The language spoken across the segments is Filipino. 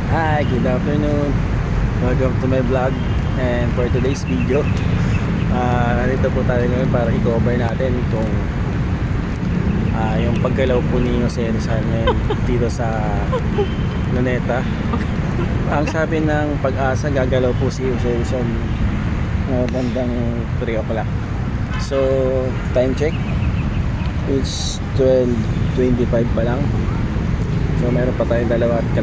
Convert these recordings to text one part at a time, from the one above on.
Hi, good afternoon. Welcome to my vlog. And for today's video, nandito po tayo ngayon para i-cover natin kung yung paggalaw po ni Jose Rizal ngayon dito sa Luneta. Ang sabi ng Pag-asa, gagalaw po si Jose Rizal bandang 3 o'clock. So, time check, it's 12:25 pa lang. So meron pa tayong 2.5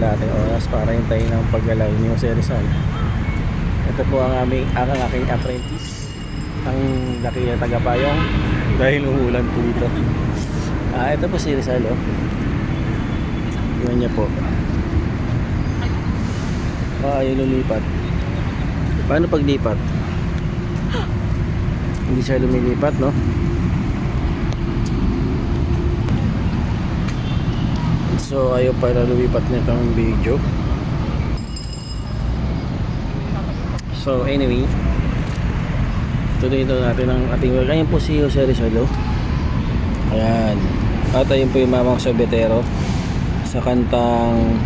oras para hintayin ang paggalaw ni Jose Rizal. Ito po ang aking apprentice, ang laki na tagapayong dahil umuulan po dito. Ito po si Rizal, oh. Yun niya po. Yung lumipat. Paano paglipat? Hindi siya lumilipat, no? So ayaw para lumipat na itong video. So anyway, tuloy ito natin ang ating work. Ayan po si Jose Rizal. Ayan. At ayun po yung Mamang Sorbetero sa kantang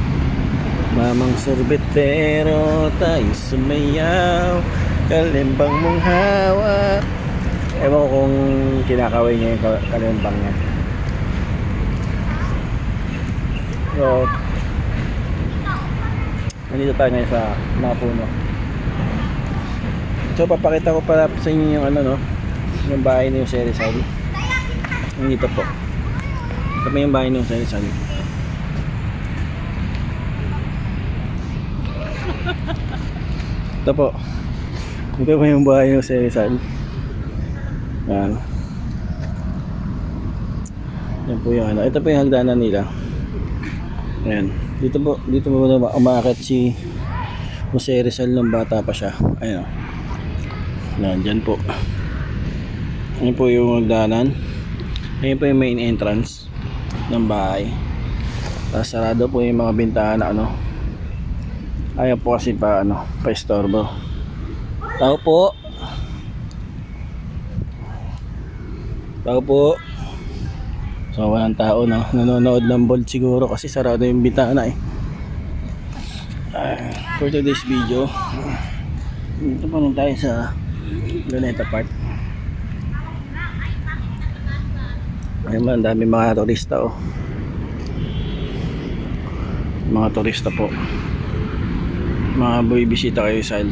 Mamang Sorbetero, tayo sumayaw, kalimbang mong hawak. Ewan ko kung kinakaway niya yung kalimbang niya. So, nandito tayo ngayon sa mga puno. So, papakita ko pala sa inyo yung yung bahay ni Jose Rizal. Nandito po. Ito po yung bahay ni Jose Rizal. Ito po. Ito po yung bahay ni Jose Rizal. Yan. Yan po yung Ito po yung hagdanan nila. Ayan. Dito po umaakit si Jose Rizal nung bata pa siya. Ayun. Nandyan po. Ayun po yung hagdanan. Ayun po yung main entrance ng bahay. Tapos sarado po yung mga bintana, ayaw po kasi pa istorbo. Tao po. Tao po. So walang tao, nanonood ng Bolt siguro kasi sarado yung bintana eh. For today's video, dito pa rin tayo sa Luneta Park. Ayun man, dami mga turista mga turista po, mga buibisita kayo sa